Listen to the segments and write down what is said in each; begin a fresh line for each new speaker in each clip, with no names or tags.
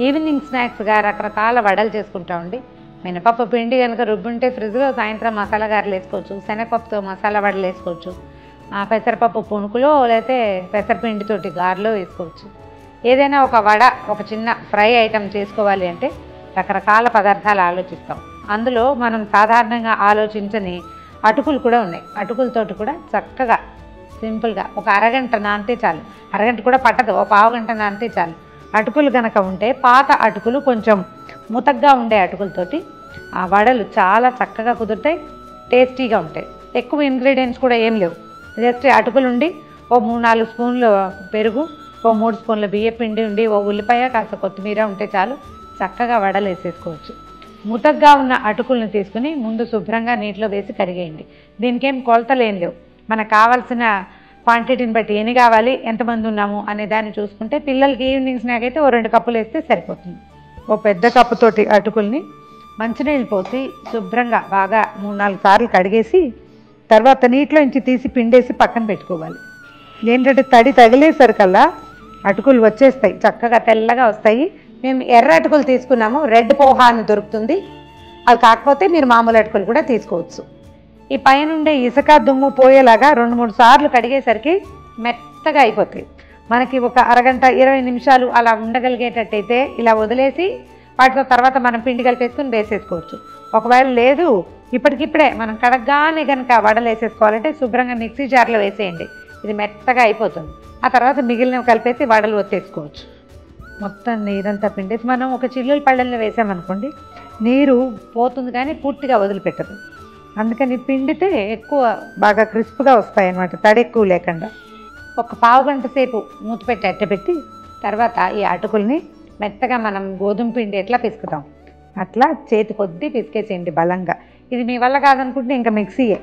Evening స్నాక్స్గా రకరకాల వడలు చేసుకుంటామండి. మినపప్పు పిండి కనుక రుబ్బుంటే ఫ్రిడ్జ్లో సాయంత్రం మసాలా గారెలు వేసుకోవచ్చు, శనగపప్పుతో మసాలా వడలు వేసుకోవచ్చు, పెసరపప్పు పునుకులో లేకపోతే పెసరపిండితోటి గారెలో వేసుకోవచ్చు. ఏదైనా ఒక వడ, ఒక చిన్న ఫ్రై ఐటెం చేసుకోవాలి అంటే రకరకాల పదార్థాలు ఆలోచిస్తాం. అందులో మనం సాధారణంగా ఆలోచించని అటుకులు కూడా ఉన్నాయి. అటుకులతోటి కూడా చక్కగా సింపుల్గా ఒక అరగంట నానితే చాలు, అరగంట కూడా పట్టదు, ఒక పావు గంట నానితే చాలు. అటుకులు కనుక ఉంటే పాత అటుకులు కొంచెం ముతగ్గా ఉండే అటుకులతోటి ఆ వడలు చాలా చక్కగా కుదురుతాయి, టేస్టీగా ఉంటాయి. ఎక్కువ ఇంగ్రీడియంట్స్ కూడా ఏం లేవు, జస్ట్ అటుకులు ఉండి ఓ 3-4 స్పూన్లు పెరుగు, ఓ 3 స్పూన్ల బియ్యపిండి ఉండి, ఓ ఉల్లిపాయ, కాస్త కొత్తిమీర ఉంటే చాలు, చక్కగా వడలు వేసేసుకోవచ్చు. ముతగ్గా ఉన్న అటుకులను తీసుకుని ముందు శుభ్రంగా నీటిలో వేసి కడిగేయండి. దీనికేం కొలతలు ఏం లేవు, మనకు కావాల్సిన క్వాంటిటీని బట్టి ఎన్ని కావాలి, ఎంతమంది ఉన్నాము అనే దాన్ని చూసుకుంటే పిల్లలకి ఈవినింగ్ స్నాక్ అయితే ఓ 2 కప్పులు వేస్తే సరిపోతుంది. ఓ పెద్ద కప్పుతోటి అటుకుల్ని మంచినీళ్ళు పోసి శుభ్రంగా బాగా 3-4 సార్లు కడిగేసి తర్వాత నీటిలో నుంచి తీసి పిండేసి పక్కన పెట్టుకోవాలి. ఏంటంటే తడి తగిలేసరికల్లా అటుకులు వచ్చేస్తాయి, చక్కగా తెల్లగా వస్తాయి. మేము ఎర్ర అటుకులు తీసుకున్నాము, రెడ్ పోహా అని దొరుకుతుంది, అది కాకపోతే మీరు మామూలు అటుకులు కూడా తీసుకోవచ్చు. ఈ పైనుండే ఇసుక దుమ్ము పోయేలాగా 2-3 సార్లు కడిగేసరికి మెత్తగా అయిపోతాయి. మనకి ఒక అరగంట 20 నిమిషాలు అలా ఉండగలిగేటట్టయితే ఇలా వదిలేసి వాటితో తర్వాత మనం పిండి కలిపేసుకుని వేసేసుకోవచ్చు. ఒకవేళ లేదు ఇప్పటికిప్పుడే మనం కడగ్గానే కనుక వడలు వేసేసుకోవాలంటే శుభ్రంగా మిక్సీ జార్లో వేసేయండి, ఇది మెత్తగా అయిపోతుంది. ఆ తర్వాత మిగిలినవి కలిపేసి వడలు ఒత్తేసుకోవచ్చు. మొత్తం నీరంతా పిండేసి మనం ఒక చిల్లుల పళ్ళల్లో వేసామనుకోండి నీరు పోతుంది కానీ పూర్తిగా వదిలిపెట్టదు. అందుకని పిండితే ఎక్కువ బాగా క్రిస్ప్గా వస్తాయి అన్నమాట, తడి ఎక్కువ లేకుండా. ఒక పావు గంట సేపు మూత పెట్టి అట్టపెట్టి తర్వాత ఈ అటుకుల్ని మెత్తగా మనం గోధుమ పిండి ఎట్లా పిసుకుతాం అట్లా చేతి కొద్దీ పిసికేసేయండి బలంగా. ఇది మీ వల్ల కాదనుకుంటే ఇంకా మిక్సీయే,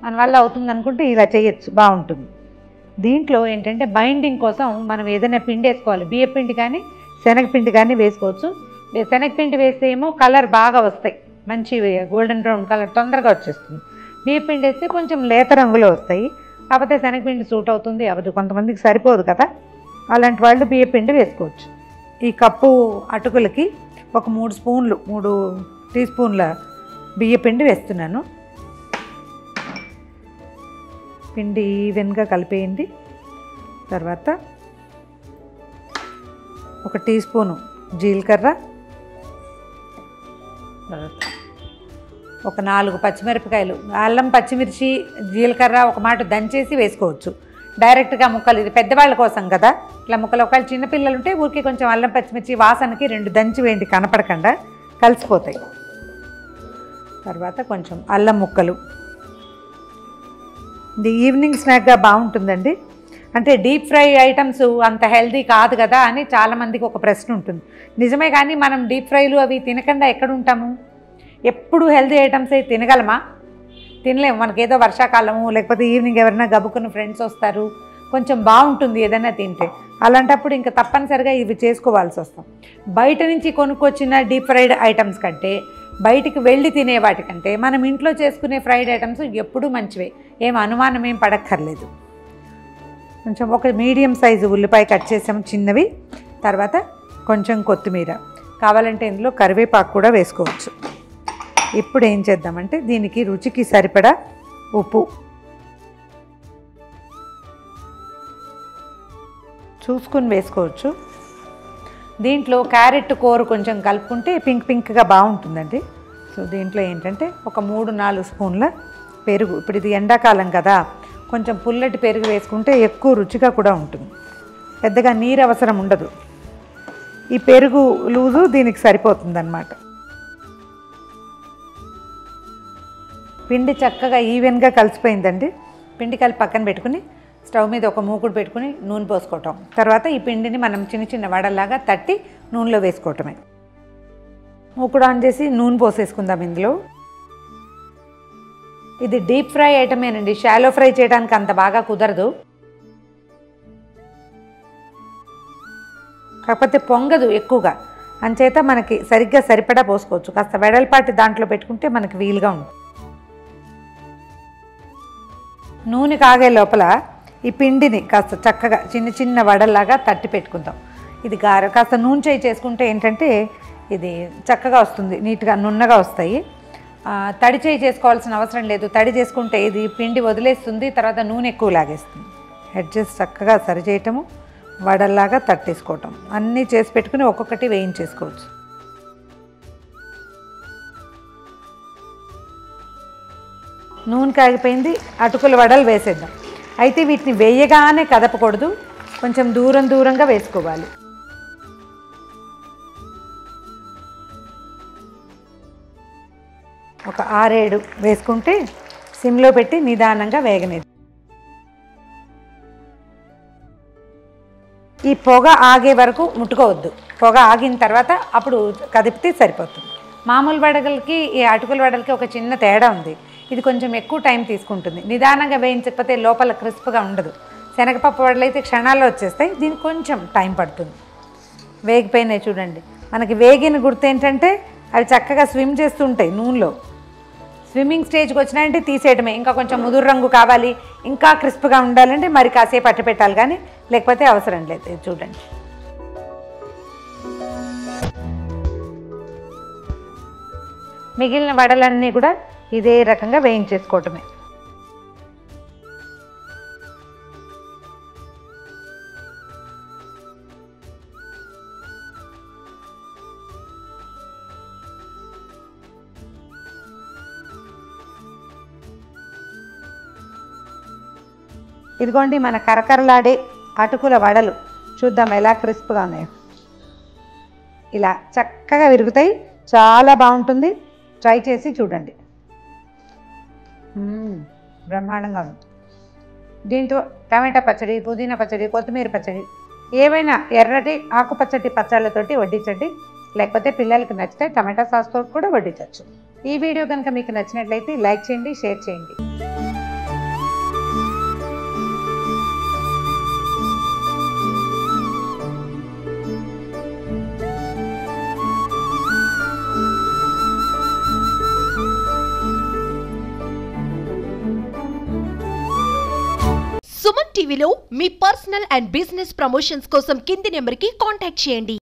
మన వల్ల అవుతుంది అనుకుంటే ఇలా చేయొచ్చు, బాగుంటుంది. దీంట్లో ఏంటంటే బైండింగ్ కోసం మనం ఏదైనా పిండి వేసుకోవాలి, బియ్యపిండి కానీ శనగపిండి కానీ వేసుకోవచ్చు. శనగపిండి వేస్తే ఏమో కలర్ బాగా వస్తాయి, మంచి గోల్డెన్ బ్రౌన్ కలర్ తొందరగా వచ్చేస్తుంది. బియ్యపిండి వేస్తే కొంచెం లేత రంగులో వస్తాయి, కాకపోతే శనగపిండి సూట్ అవుతుంది అవ్వదు, కొంతమందికి సరిపోదు కదా, అలాంటి వాళ్ళు బియ్యపిండి వేసుకోవచ్చు. ఈ కప్పు అటుకులకి ఒక 3 టీ స్పూన్ల బియ్యపిండి వేస్తున్నాను. పిండి ఈవెన్గా కలిపేయండి. తర్వాత 1 టీ స్పూను జీలకర్ర, ఒక 4 పచ్చిమిరపకాయలు, అల్లం పచ్చిమిర్చి జీలకర్ర ఒక మాట దంచేసి వేసుకోవచ్చు, డైరెక్ట్గా ముక్కలు, ఇది పెద్దవాళ్ళ కోసం కదా ఇట్లా ముక్కలు. ఒకవేళ చిన్నపిల్లలు ఉంటే ఊరికి కొంచెం అల్లం పచ్చిమిర్చి వాసనకి 2 దంచి వేయండి, కనపడకుండా కలిసిపోతాయి. తర్వాత కొంచెం అల్లం ముక్కలు. ఇది ఈవినింగ్ స్నాక్గా బాగుంటుందండి. అంటే డీప్ ఫ్రై ఐటమ్స్ అంత హెల్దీ కాదు కదా అని చాలామందికి ఒక ప్రశ్న ఉంటుంది. నిజమే, కానీ మనం డీప్ ఫ్రైలు అవి తినకుండా ఎక్కడ ఉంటాము? ఎప్పుడు హెల్దీ ఐటమ్స్ అవి తినగలమా? తినలేము. మనకేదో వర్షాకాలము లేకపోతే ఈవినింగ్ ఎవరైనా గబుకున్న ఫ్రెండ్స్ వస్తారు, కొంచెం బాగుంటుంది ఏదైనా తింటే, అలాంటప్పుడు ఇంకా తప్పనిసరిగా ఇవి చేసుకోవాల్సి వస్తాం. బయట నుంచి కొనుక్కొచ్చిన డీప్ ఫ్రైడ్ ఐటమ్స్ కంటే బయటికి వెళ్ళి తినే వాటికంటే మనం ఇంట్లో చేసుకునే ఫ్రైడ్ ఐటమ్స్ ఎప్పుడూ మంచివే, ఏం అనుమానం ఏం పడక్కర్లేదు. కొంచెం ఒక మీడియం సైజు ఉల్లిపాయ కట్ చేసాము చిన్నవి, తర్వాత కొంచెం కొత్తిమీర, కావాలంటే ఇందులో కరివేపాకు కూడా వేసుకోవచ్చు. ఇప్పుడు ఏం చేద్దామంటే దీనికి రుచికి సరిపడా ఉప్పు చూసుకుని వేసుకోవచ్చు. దీంట్లో క్యారెట్ కూర కొంచెం కలుపుకుంటే పింక్గా బాగుంటుందండి. సో దీంట్లో ఏంటంటే ఒక 3-4 స్పూన్ల పెరుగు. ఇప్పుడు ఇది ఎండాకాలం కదా, కొంచెం పుల్లటి పెరుగు వేసుకుంటే ఎక్కువ రుచిగా కూడా ఉంటుంది, పెద్దగా నీరు అవసరం ఉండదు. ఈ పెరుగు లూజు దీనికి సరిపోతుందన్నమాట. పిండి చక్కగా ఈవెన్గా కలిసిపోయిందండి. పిండి కలిపి పక్కన పెట్టుకుని స్టవ్ మీద ఒక మూకుడు పెట్టుకుని నూనె పోసుకోవటం. తర్వాత ఈ పిండిని మనం చిన్న వడలాగా తట్టి నూనెలో వేసుకోవటమే. మూకుడు ఆన్ చేసి నూనె పోసేసుకుందాం ఇందులో. ఇది డీప్ ఫ్రై ఐటమేనండి, షాలో ఫ్రై చేయడానికి అంత బాగా కుదరదు, కాకపోతే పొంగదు ఎక్కువగా, అంచేత మనకి సరిగ్గా సరిపడా పోసుకోవచ్చు. కాస్త వెడల్పాటి దాంట్లో పెట్టుకుంటే మనకి వీలుగా ఉంటుంది. నూనె కాగే లోపల ఈ పిండిని కాస్త చక్కగా చిన్న వడల్లాగా తట్టి పెట్టుకుందాం. ఇది గారె కాస్త నూనె చేయి చేసుకుంటే ఏంటంటే ఇది చక్కగా వస్తుంది, నీట్గా నున్నగా వస్తాయి. తడి చేయి చేసుకోవాల్సిన అవసరం లేదు. తడి చేసుకుంటే ఇది పిండి వదిలేస్తుంది, తర్వాత నూనె ఎక్కువ లాగేస్తుంది. అడ్జస్ట్ చక్కగా సరి చేయటము, వడల్లాగా తట్టేసుకోవటం, అన్నీ చేసి పెట్టుకుని ఒక్కొక్కటి వేయించేసుకోవచ్చు. నూనె కాగిపోయింది, అటుకుల వడలు వేసేద్దాం. అయితే వీటిని వేయగానే కదపకూడదు, కొంచెం దూరంగా వేసుకోవాలి. ఒక 6-7 వేసుకుంటే సిమ్లో పెట్టి నిదానంగా వేగనేది. ఈ పొగ ఆగే వరకు ముట్టుకోవద్దు. పొగ ఆగిన తర్వాత అప్పుడు కదిపితే సరిపోతుంది. మామూలు వడగలకి ఈ అటుకుల వడలకి ఒక చిన్న తేడా ఉంది. ఇది కొంచెం ఎక్కువ టైం తీసుకుంటుంది. నిదానంగా వేయించకపోతే లోపల క్రిస్ప్గా ఉండదు. శనగపప్పు వడలు అయితే క్షణాల్లో వచ్చేస్తాయి, దీనికి కొంచెం టైం పడుతుంది. వేగిపోయినాయి చూడండి. మనకి వేగిన గుర్తు ఏంటంటే అవి చక్కగా స్విమ్ చేస్తుంటాయి నూనెలో. స్విమ్మింగ్ స్టేజ్కి వచ్చినాయంటే తీసేయడమే. ఇంకా కొంచెం ముదురు రంగు కావాలి, ఇంకా క్రిస్ప్గా ఉండాలంటే మరి కాసేపు అట్టు పెట్టాలి, కానీ లేకపోతే అవసరం లేదు. చూడండి, మిగిలిన వడలన్నీ కూడా ఇదే రకంగా వేయించేసుకోవటమే. ఇదిగోండి మన కరకరలాడే అటుకుల వడలు. చూద్దాం ఎలా క్రిస్ప్గా ఉన్నాయో. ఇలా చక్కగా విరుగుతాయి, చాలా బాగుంటుంది. ట్రై చేసి చూడండి. బ్రహ్మాండంగా ఉంది. దీంతో టమాటా పచ్చడి, పుదీనా పచ్చడి, కొత్తిమీర పచ్చడి, ఏవైనా ఎర్రటి ఆకుపచ్చటి పచ్చళ్ళతోటి వడ్డించండి. లేకపోతే పిల్లలకి నచ్చితే టమాటా సాస్తో కూడా వడ్డించవచ్చు. ఈ వీడియో కనుక మీకు నచ్చినట్లయితే లైక్ చేయండి, షేర్ చేయండి.
సుమన్ టీవీలో మీ పర్సనల్ అండ్ బిజినెస్ ప్రమోషన్స్ కోసం కింది నెంబర్కి కాంటాక్ట్ చేయండి.